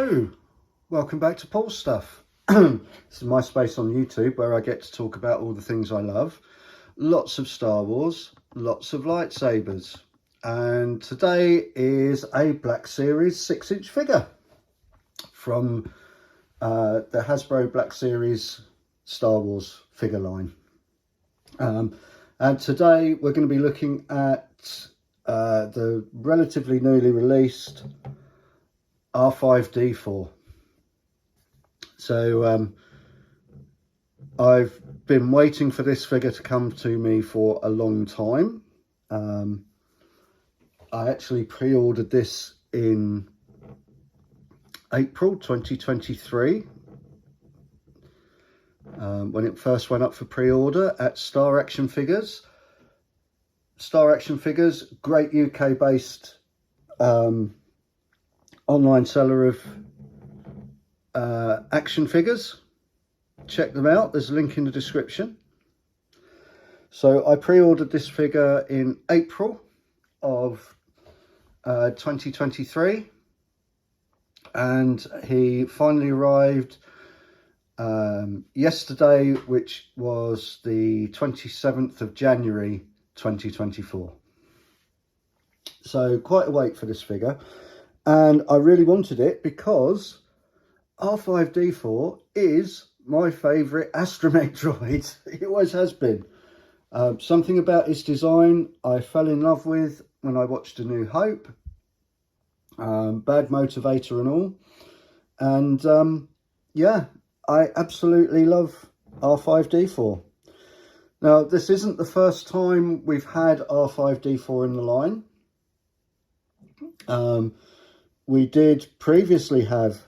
Hello, welcome back to Paul's Stuff. This is my space on YouTube where I get to talk about all the things I love. Lots of Star Wars, lots of lightsabers. And today is a Black Series 6-inch figure from the Hasbro Black Series Star Wars figure line. And today we're going to be looking at the relatively newly released R5D4. So I've been waiting for this figure to come to me for a long time. I actually pre-ordered this in April 2023 when it first went up for pre-order at Star Action Figures. Star Action Figures, great UK based online seller of action figures. Check them out, there's a link in the description. So I pre-ordered this figure in April of 2023 and he finally arrived yesterday, which was the 27th of January 2024. So quite a wait for this figure, and I really wanted it because R5D4 is my favourite astromech droid. It always has been. Something about his design I fell in love with when I watched A New Hope, Bad Motivator and all. And yeah, I absolutely love R5D4. Now, this isn't the first time we've had R5D4 in the line. We did previously have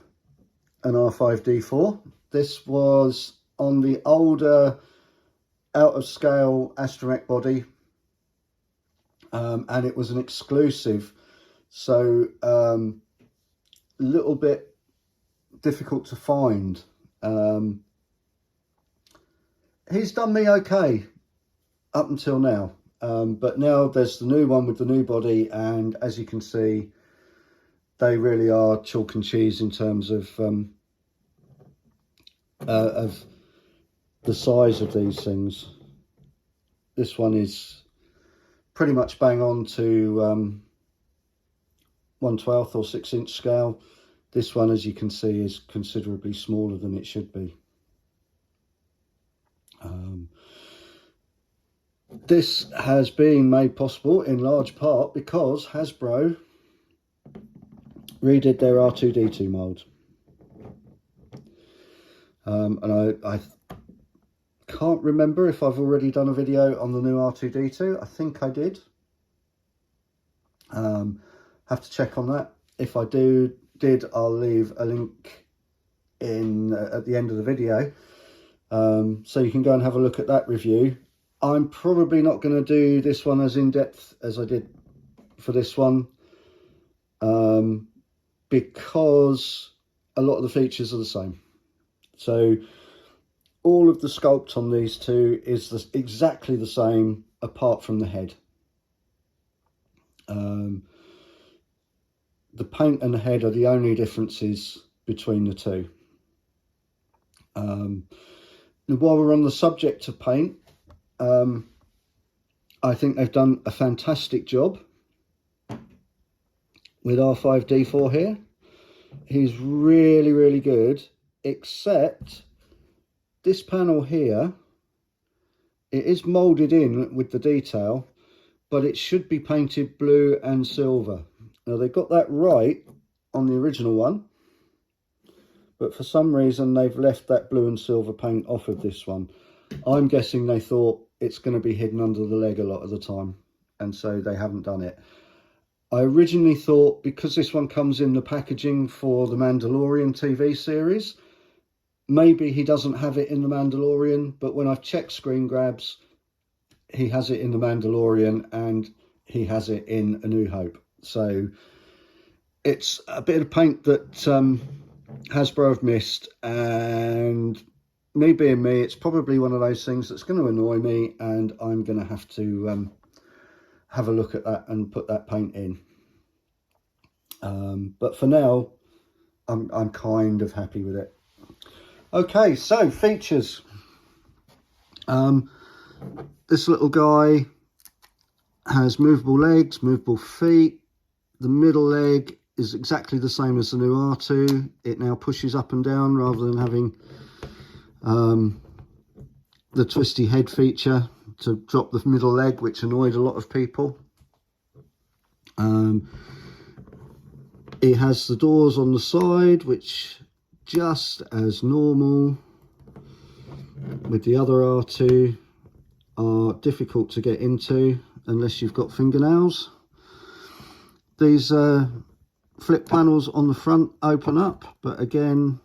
an R5D4. This was on the older out of scale astromech body, and it was an exclusive, so a little bit difficult to find. He's done me okay up until now, but now there's the new one with the new body, and as you can see, they really are chalk and cheese in terms of the size of these things. This one is pretty much bang on to 1/12 or 6-inch scale. This one, as you can see, is considerably smaller than it should be. This has been made possible in large part because Hasbro redid their R2D2 mould. And I can't remember if I've already done a video on the new R2D2. I think I did. Have to check on that. If I did, I'll leave a link in at the end of the video, so you can go and have a look at that review. I'm probably not going to do this one as in-depth as I did for this one, because a lot of the features are the same. So all of the sculpt on these two is exactly the same, apart from the head. The paint and the head are the only differences between the two. And while we're on the subject of paint, I think they've done a fantastic job with R5D4 here. He's really, really good, except this panel here, it is moulded in with the detail, but it should be painted blue and silver. Now, they got that right on the original one, but for some reason they've left that blue and silver paint off of this one. I'm guessing they thought it's going to be hidden under the leg a lot of the time, and so they haven't done it. I originally thought, because this one comes in the packaging for the Mandalorian TV series, maybe he doesn't have it in the Mandalorian, but when I've checked screen grabs, he has it in the Mandalorian and he has it in A New Hope. So it's a bit of paint that Hasbro have missed, and me being me, it's probably one of those things that's going to annoy me, and I'm going to have to have a look at that and put that paint in. But for now, I'm kind of happy with it. Okay, so features. This little guy has movable legs, movable feet. The middle leg is exactly the same as the new R2. It now pushes up and down rather than having the twisty head feature to drop the middle leg, which annoyed a lot of people. It has the doors on the side, which just as normal with the other R2 are difficult to get into unless you've got fingernails. These flip panels on the front open up, but again,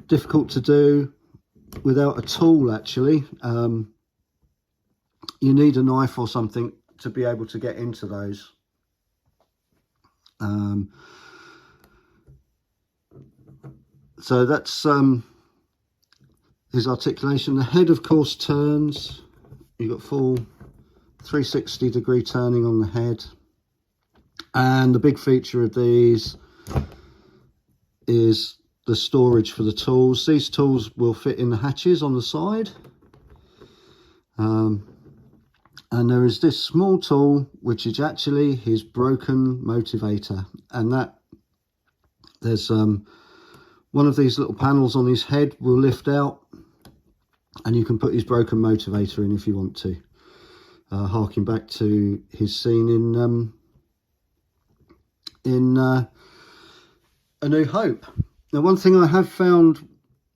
difficult to do without a tool actually. You need a knife or something to be able to get into those. So that's his articulation. The head of course turns. You've got full 360-degree turning on the head. And the big feature of these is the storage for the tools. These tools will fit in the hatches on the side. And there is this small tool, which is actually his broken motivator. And that there's one of these little panels on his head will lift out, and you can put his broken motivator in if you want to. Harking back to his scene in A New Hope. Now, one thing I have found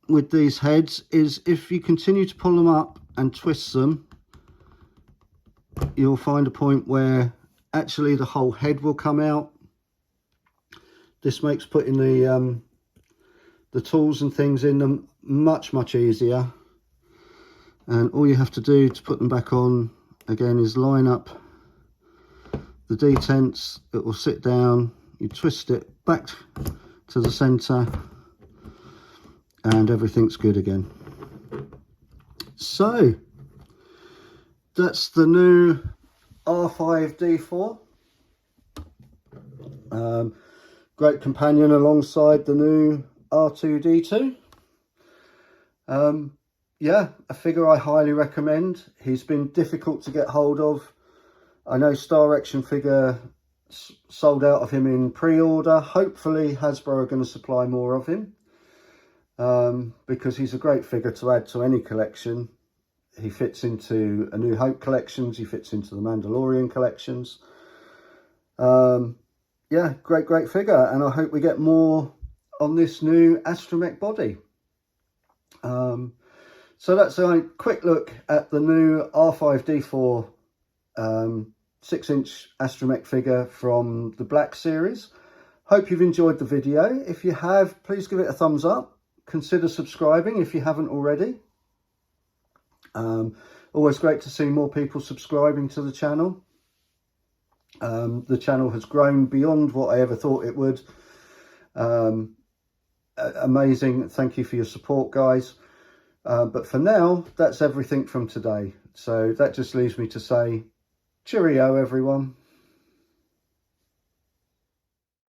with these heads is if you continue to pull them up and twist them, you'll find a point where actually the whole head will come out. This makes putting the tools and things in them much easier. And all you have to do to put them back on again is line up the detents. It will sit down, you twist it back to the center, and everything's good again. So that's the new R5D4. Great companion alongside the new R2D2. Yeah, a figure I highly recommend. He's been difficult to get hold of. I know Star Action Figure sold out of him in pre-order. Hopefully Hasbro are going to supply more of him, because he's a great figure to add to any collection. He fits into A New Hope collections, he fits into the Mandalorian collections. Yeah, great figure, and I hope we get more on this new astromech body. So that's a quick look at the new R5D4 6-inch astromech figure from the Black series. Hope you've enjoyed the video. If you have, please give it a thumbs up. Consider subscribing if you haven't already. Always great to see more people subscribing to the channel. The channel has grown beyond what I ever thought it would. Amazing. Thank you for your support, guys. But for now, that's everything from today. So that just leaves me to say cheerio, everyone.